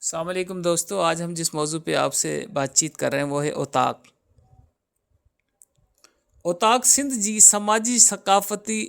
السلام علیکم دوستو، آج ہم جس موضوع پہ آپ سے بات چیت کر رہے ہیں وہ ہے اوطاق۔ اوطاق سندھ جی سماجی ثقافتی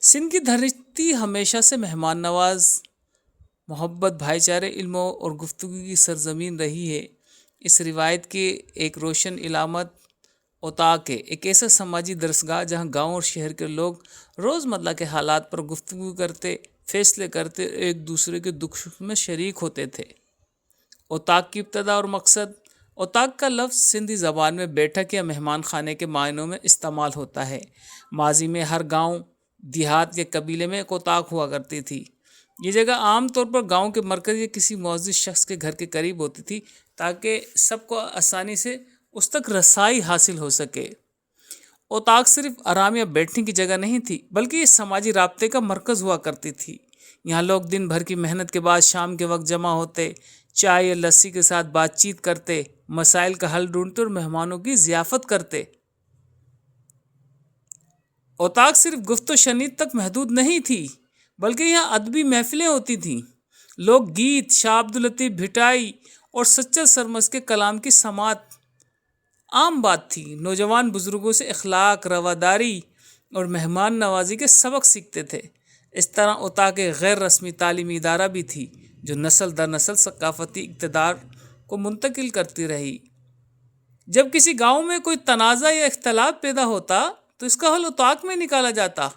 سندھ کی دھرتی ہمیشہ سے مہمان نواز، محبت، بھائی چارے، علم اور گفتگو کی سرزمین رہی ہے۔ اس روایت کی ایک روشن علامت اوطاق ہے، ایک ایسا سماجی درسگاہ جہاں گاؤں اور شہر کے لوگ روزمرہ کے حالات پر گفتگو کرتے، فیصلے کرتے، ایک دوسرے کے دکھ سکھ میں شریک ہوتے تھے۔ اوطاق کی ابتدا اور مقصد۔ اوطاق کا لفظ سندھی زبان میں بیٹھک یا مہمان خانے کے معنوں میں استعمال ہوتا ہے۔ ماضی میں ہر گاؤں، دیہات یا قبیلے میں ایک اوطاق ہوا کرتی تھی۔ یہ جگہ عام طور پر گاؤں کے مرکز یا کسی معزز شخص کے گھر کے قریب ہوتی تھی تاکہ سب کو آسانی سے اس تک رسائی حاصل ہو سکے۔ اوطاق صرف آرام یا بیٹھنے کی جگہ نہیں تھی، بلکہ یہ سماجی رابطے کا مرکز ہوا کرتی تھی۔ یہاں لوگ دن بھر کی محنت کے بعد شام کے وقت جمع ہوتے، چائے یا لسی کے ساتھ بات چیت کرتے، مسائل کا حل ڈھونڈتے اور مہمانوں کی ضیافت کرتے۔ اوطاق صرف گفت و شنید تک محدود نہیں تھی، بلکہ یہاں ادبی محفلیں ہوتی تھیں۔ لوگ گیت، شاہ عبداللطیف بھٹائی اور سچر سرمست کے کلام کی سماعت عام بات تھی۔ نوجوان بزرگوں سے اخلاق، رواداری اور مہمان نوازی کے سبق سیکھتے تھے۔ اس طرح اوطاق ایک غیر رسمی تعلیمی ادارہ بھی تھی جو نسل در نسل ثقافتی اقتدار کو منتقل کرتی رہی۔ جب کسی گاؤں میں کوئی تنازع یا اختلاف پیدا ہوتا تو اس کا حل اوطاق میں نکالا جاتا۔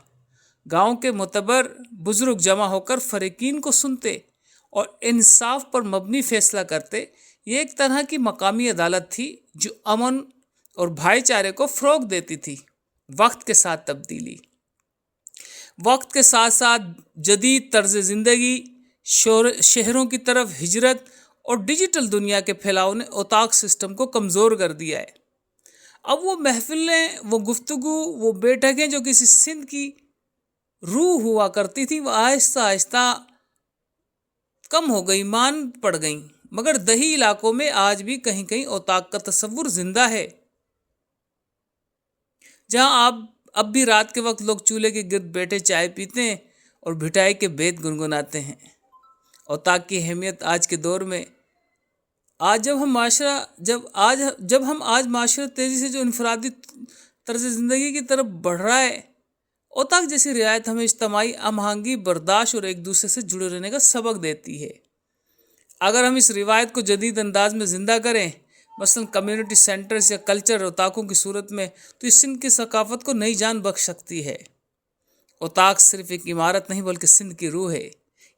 گاؤں کے معتبر بزرگ جمع ہو کر فریقین کو سنتے اور انصاف پر مبنی فیصلہ کرتے۔ یہ ایک طرح کی مقامی عدالت تھی جو امن اور بھائی چارے کو فروغ دیتی تھی۔ وقت کے ساتھ تبدیلی۔ وقت کے ساتھ ساتھ جدید طرز زندگی، شہروں کی طرف ہجرت اور ڈیجیٹل دنیا کے پھیلاؤ نے اوطاق سسٹم کو کمزور کر دیا ہے۔ اب وہ محفلیں، وہ گفتگو، وہ بیٹھکیں جو کسی سندھ کی روح ہوا کرتی تھی، وہ آہستہ آہستہ کم ہو گئی، مان پڑ گئیں۔ مگر دیہی علاقوں میں آج بھی کہیں کہیں اوطاق کا تصور زندہ ہے، جہاں اب بھی رات کے وقت لوگ چولہے کے گرد بیٹھے چائے پیتے ہیں اور بھٹائی کے بیت گنگناتے ہیں۔ اوطاق کی اہمیت آج کے دور میں جب ہم معاشرہ تیزی سے جو انفرادی طرز زندگی کی طرف بڑھ رہا ہے، اوطاق جیسی رعایت ہمیں اجتماعی ہم آہنگی، برداشت اور ایک دوسرے سے جڑے رہنے کا سبق دیتی ہے۔ اگر ہم اس روایت کو جدید انداز میں زندہ کریں، مثلا کمیونٹی سینٹرز یا کلچر اوطاقوں کی صورت میں، تو اس سندھ کی ثقافت کو نئی جان بخش سکتی ہے۔ اوطاق صرف ایک عمارت نہیں بلکہ سندھ کی روح ہے۔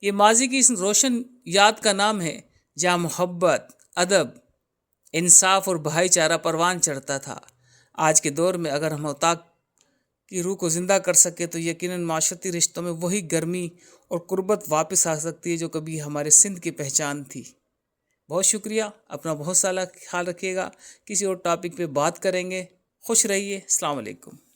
یہ ماضی کی اس روشن یاد کا نام ہے جہاں محبت، ادب، انصاف اور بھائی چارہ پروان چڑھتا تھا۔ آج کے دور میں اگر ہم اوطاق کی روح کو زندہ کر سکے تو یقیناً معاشرتی رشتوں میں وہی گرمی اور قربت واپس آ سکتی ہے جو کبھی ہمارے سندھ کی پہچان تھی۔ بہت شکریہ، اپنا بہت سارا خیال رکھیے گا۔ کسی اور ٹاپک پہ بات کریں گے۔ خوش رہیے۔ السلام علیکم۔